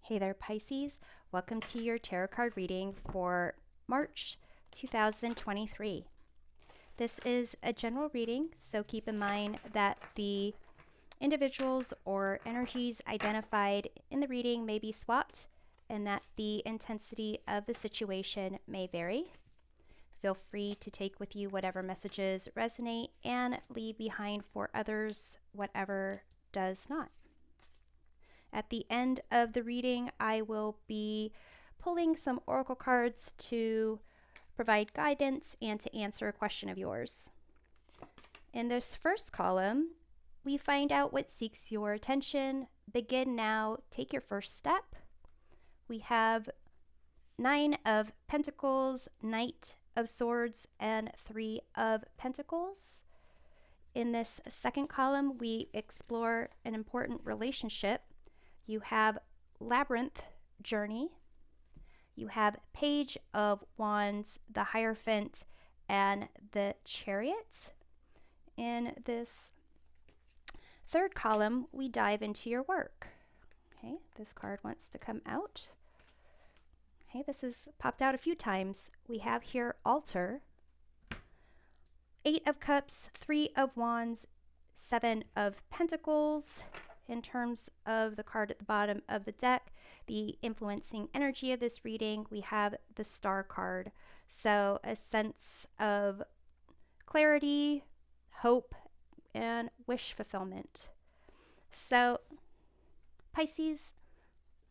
Hey there, Pisces. Welcome to your tarot card reading for March 2023. This is a general reading, so keep in mind that the individuals or energies identified in the reading may be swapped and that the intensity of the situation may vary. Feel free to take with you whatever messages resonate and leave behind for others whatever does not. At the end of the reading, I will be pulling some oracle cards to provide guidance and to answer a question of yours. In this first column, we find out what seeks your attention. Begin now, take your first step. We have 9 of Pentacles, Knight of Swords, and 3 of Pentacles. In this second column, we explore an important relationship. You have Labyrinth Journey. You have Page of Wands, the Hierophant, and the Chariot. In this third column, we dive into your work. Okay, this card wants to come out. Okay, this has popped out a few times. We have here Altar, 8 of Cups, 3 of Wands, 7 of Pentacles. In terms of the card at the bottom of the deck, the influencing energy of this reading, we have the Star card. So a sense of clarity, hope, and wish fulfillment. So Pisces,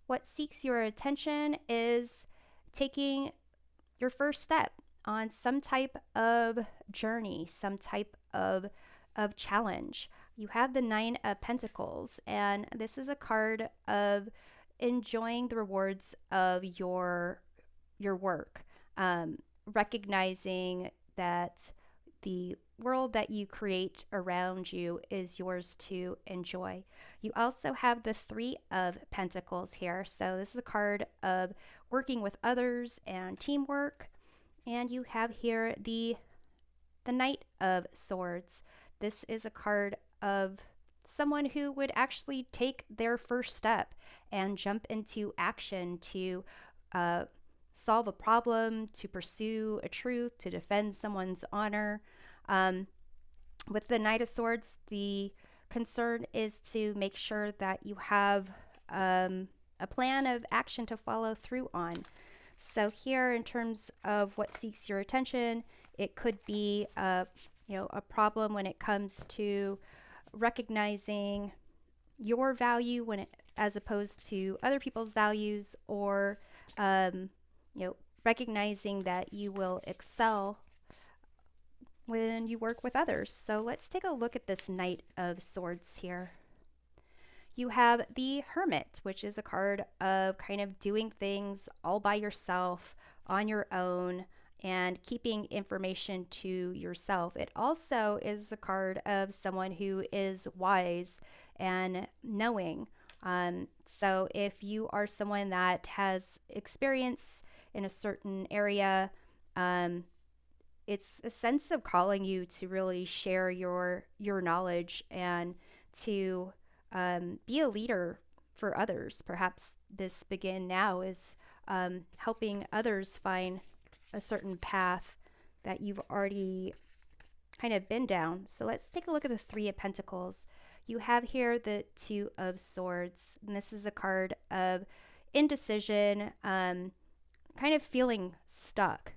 what seeks your attention is taking your first step on some type of journey, some type of challenge. You have the 9 of Pentacles, and this is a card of enjoying the rewards of your work, recognizing that the world that you create around you is yours to enjoy. You also have the 3 of Pentacles here, so this is a card of working with others and teamwork. And you have here the Knight of Swords. This is a card of someone who would actually take their first step and jump into action to solve a problem, to pursue a truth, to defend someone's honor. With the Knight of Swords, the concern is to make sure that you have a plan of action to follow through on. So here, in terms of what seeks your attention, it could be a problem when it comes to recognizing your value as opposed to other people's values, or recognizing that you will excel when you work with others. So let's take a look at this Knight of Swords here. You have the Hermit, which is a card of kind of doing things all by yourself, on your own, and keeping information to yourself. It also is a card of someone who is wise and knowing. So if you are someone that has experience in a certain area, it's a sense of calling you to really share your knowledge and to be a leader for others. Perhaps this Begin Now is helping others find a certain path that you've already kind of been down. So let's take a look at the 3 of Pentacles. You have here the 2 of Swords, and this is a card of indecision, kind of feeling stuck.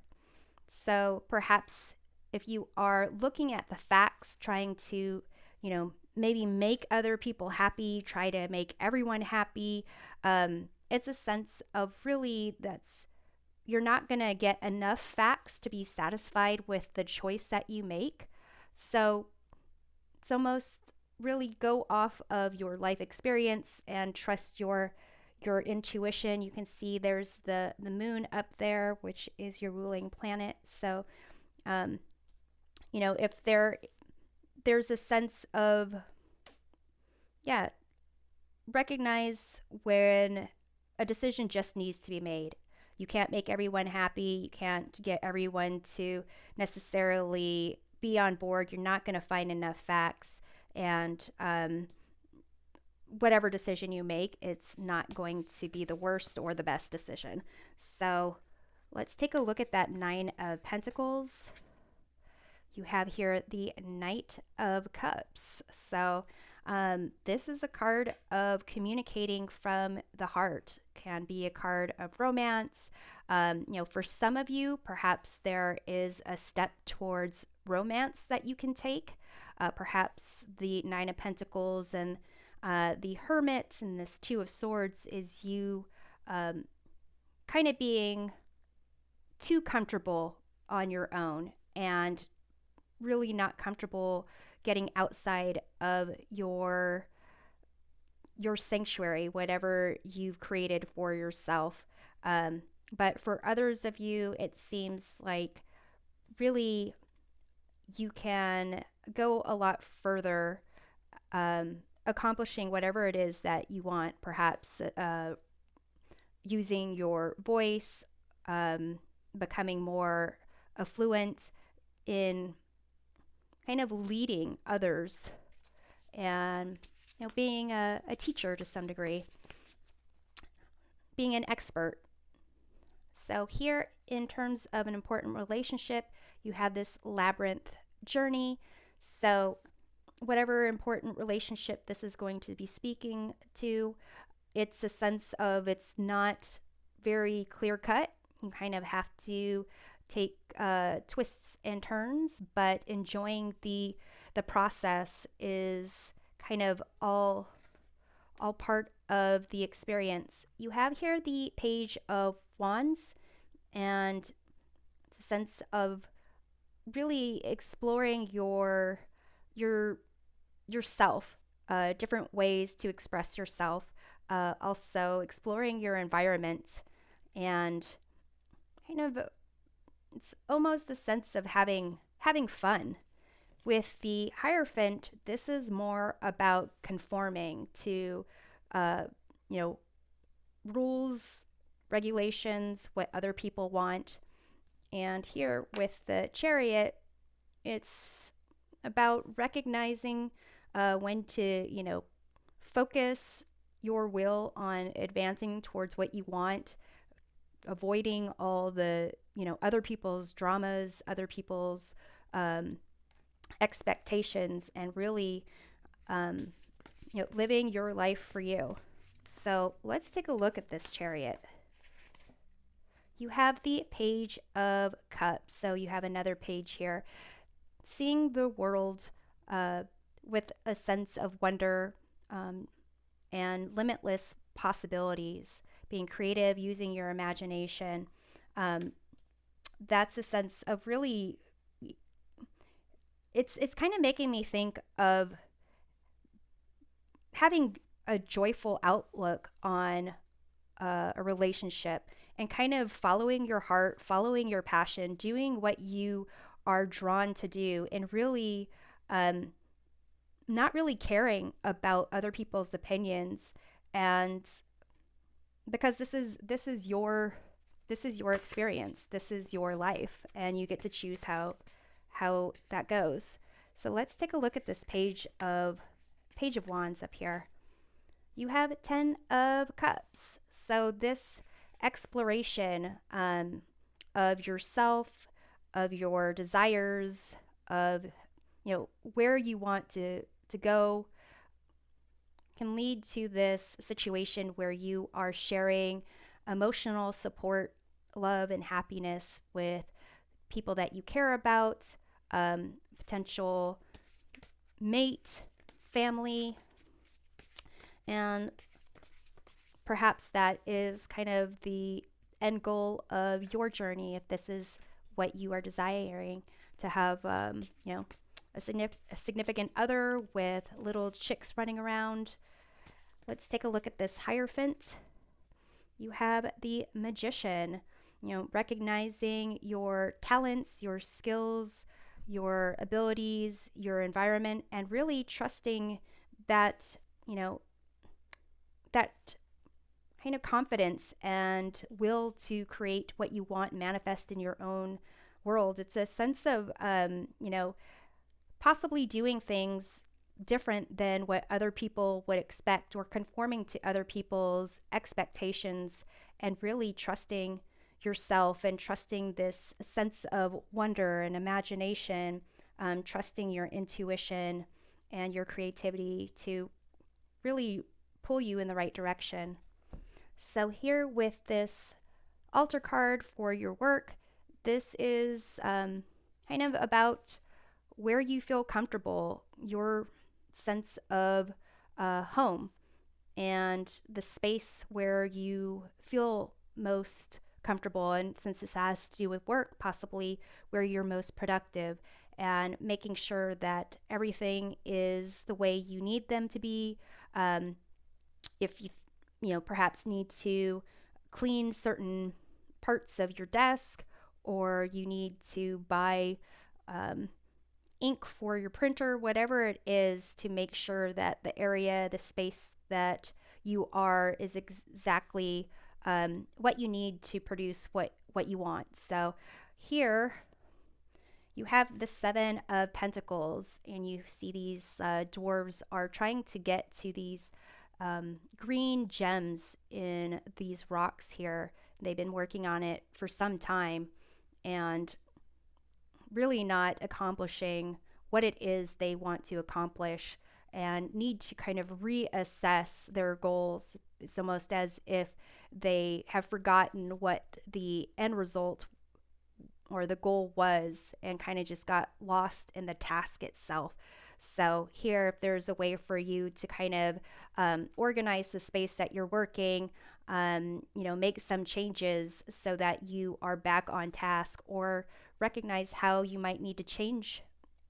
So perhaps if you are looking at the facts, trying to, maybe make other people happy, try to make everyone happy, it's a sense of really you're not going to get enough facts to be satisfied with the choice that you make. So it's almost really go off of your life experience and trust your intuition. You can see there's the moon up there, which is your ruling planet. So, if there's a sense of, recognize when a decision just needs to be made. You can't make everyone happy. You can't get everyone to necessarily be on board. You're not going to find enough facts. And whatever decision you make, it's not going to be the worst or the best decision. So let's take a look at that Nine of Pentacles. You have here the Knight of Cups. So this is a card of communicating from the heart. Can be a card of romance. For some of you, perhaps there is a step towards romance that you can take. Perhaps the Nine of Pentacles and the Hermit and this Two of Swords is you kind of being too comfortable on your own and really not comfortable getting outside of your sanctuary, whatever you've created for yourself. But for others of you, it seems like really you can go a lot further, accomplishing whatever it is that you want, perhaps using your voice, becoming more affluent in kind of leading others and being a teacher to some degree, being an expert. So here, in terms of an important relationship, you have this labyrinth journey. So whatever important relationship this is going to be speaking to, it's a sense of it's not very clear cut. You kind of have to take twists and turns, but enjoying the process is kind of all part of the experience. You have here the Page of Wands, and it's a sense of really exploring yourself, different ways to express yourself, also exploring your environment, and kind of it's almost a sense of having fun. With the Hierophant, this is more about conforming to, rules, regulations, what other people want. And here with the Chariot, it's about recognizing when to, focus your will on advancing towards what you want, avoiding all the, other people's dramas, other people's expectations, and really, living your life for you. So let's take a look at this Chariot. You have the Page of Cups. So you have another page here. Seeing the world with a sense of wonder and limitless possibilities, being creative, using your imagination. That's a sense of really, it's kind of making me think of having a joyful outlook on a relationship and kind of following your heart, following your passion, doing what you are drawn to do, and really not really caring about other people's opinions. And because this is your experience, this is your life, and you get to choose how that goes. So let's take a look at this Page of Wands up here. You have 10 of Cups. So this exploration of yourself, of your desires, of where you want to go, can lead to this situation where you are sharing emotional support, love, and happiness with people that you care about, potential mate, family, and perhaps that is kind of the end goal of your journey, if this is what you are desiring, to have a significant other with little chicks running around. Let's take a look at this Hierophant. You have the Magician, recognizing your talents, your skills, your abilities, your environment, and really trusting that, that kind of confidence and will to create what you want, manifest in your own world. It's a sense of, possibly doing things different than what other people would expect, or conforming to other people's expectations, and really trusting yourself and trusting this sense of wonder and imagination, trusting your intuition and your creativity to really pull you in the right direction. So, here with this altar card for your work, this is kind of about where you feel comfortable, your sense of home, and the space where you feel most comfortable. And since this has to do with work, possibly where you're most productive, and making sure that everything is the way you need them to be. If you perhaps need to clean certain parts of your desk, or you need to buy um, ink for your printer, whatever it is, to make sure that the area, the space that you are is exactly what you need to produce what you want. So here you have the Seven of Pentacles, and you see these dwarves are trying to get to these green gems in these rocks here. They've been working on it for some time and really not accomplishing what it is they want to accomplish, and need to kind of reassess their goals. It's almost as if they have forgotten what the end result or the goal was, and kind of just got lost in the task itself. So here, if there's a way for you to kind of organize the space that you're working, make some changes so that you are back on task, or recognize how you might need to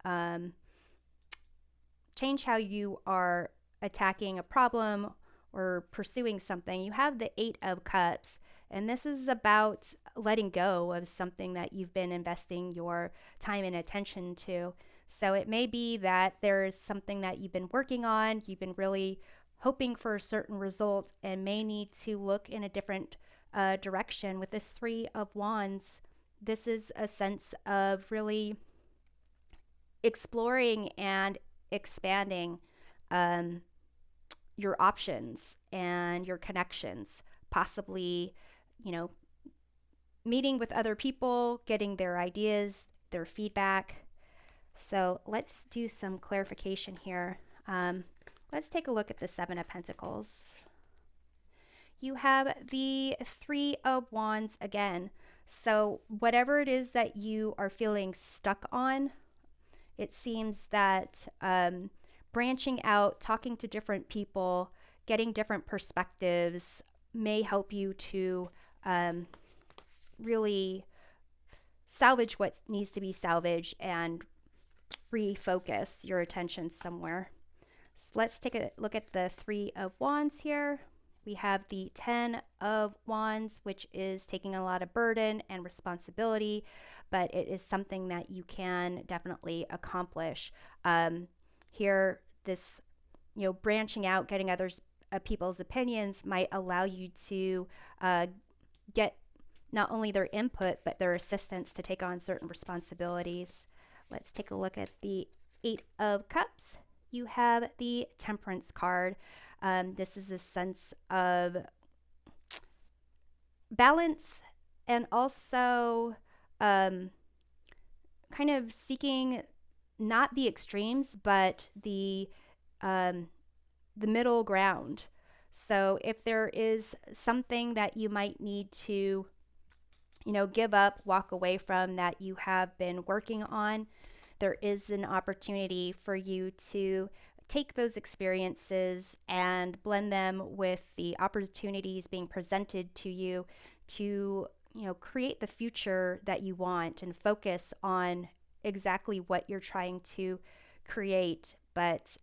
um, change how you are attacking a problem or pursuing something. You have the Eight of Cups, and this is about letting go of something that you've been investing your time and attention to. So it may be that there's something that you've been working on, you've been really hoping for a certain result, and may need to look in a different direction. With this Three of Wands, this is a sense of really exploring and expanding your options and your connections, possibly, meeting with other people, getting their ideas, their feedback. So let's do some clarification here. Let's take a look at the Seven of Pentacles. You have the Three of Wands again. So whatever it is that you are feeling stuck on, it seems that branching out, talking to different people, getting different perspectives may help you to really salvage what needs to be salvaged and refocus your attention somewhere. So let's take a look at the Three of Wands here. We have the Ten of Wands, which is taking a lot of burden and responsibility, but it is something that you can definitely accomplish. Here, this, branching out, getting others people's opinions might allow you to get not only their input, but their assistance to take on certain responsibilities. Let's take a look at the Eight of Cups. You have the Temperance card. This is a sense of balance, and also kind of seeking not the extremes, but the middle ground. So if there is something that you might need to, give up, walk away from, that you have been working on, there is an opportunity for you to take those experiences and blend them with the opportunities being presented to you to, create the future that you want, and focus on exactly what you're trying to create. But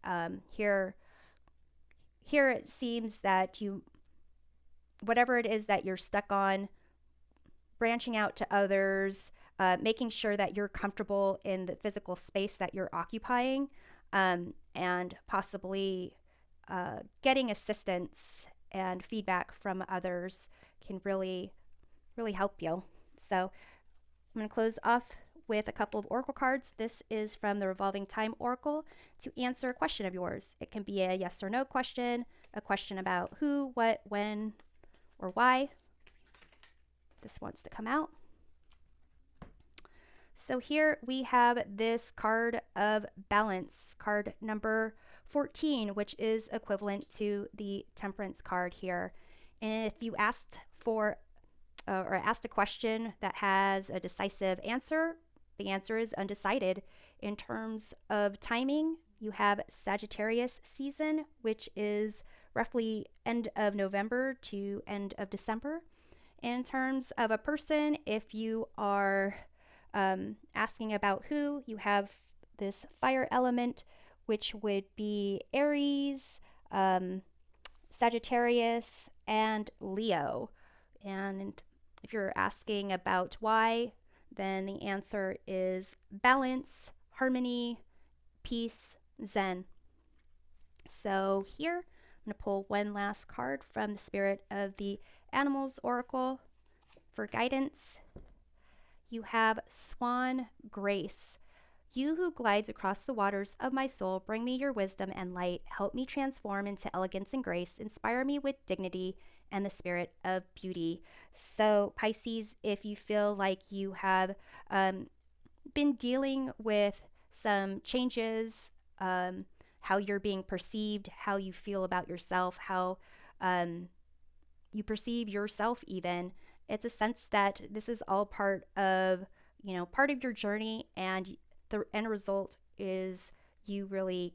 here it seems that whatever it is that you're stuck on, branching out to others, making sure that you're comfortable in the physical space that you're occupying, and possibly getting assistance and feedback from others can really, really help you. So I'm going to close off with a couple of oracle cards. This is from the Revolving Time Oracle to answer a question of yours. It can be a yes or no question, a question about who, what, when, or why. This wants to come out. So here we have this card of balance, card number 14, which is equivalent to the Temperance card here. And if you asked for or asked a question that has a decisive answer, the answer is undecided. In terms of timing, you have Sagittarius season, which is roughly end of November to end of December. In terms of a person, if you are asking about who, you have this fire element, which would be Aries, Sagittarius, and Leo. And if you're asking about why, then the answer is balance, harmony, peace, Zen. So here, I'm going to pull one last card from the Spirit of the Animals Oracle for guidance. You have Swan Grace. You who glides across the waters of my soul, bring me your wisdom and light. Help me transform into elegance and grace. Inspire me with dignity and the spirit of beauty. So Pisces, if you feel like you have been dealing with some changes, how you're being perceived, how you feel about yourself, how you perceive yourself even, it's a sense that this is all part of, part of your journey, and the end result is you really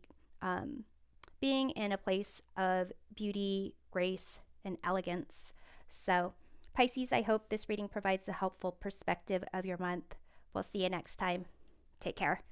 being in a place of beauty, grace, and elegance. So Pisces, I hope this reading provides a helpful perspective of your month. We'll see you next time. Take care.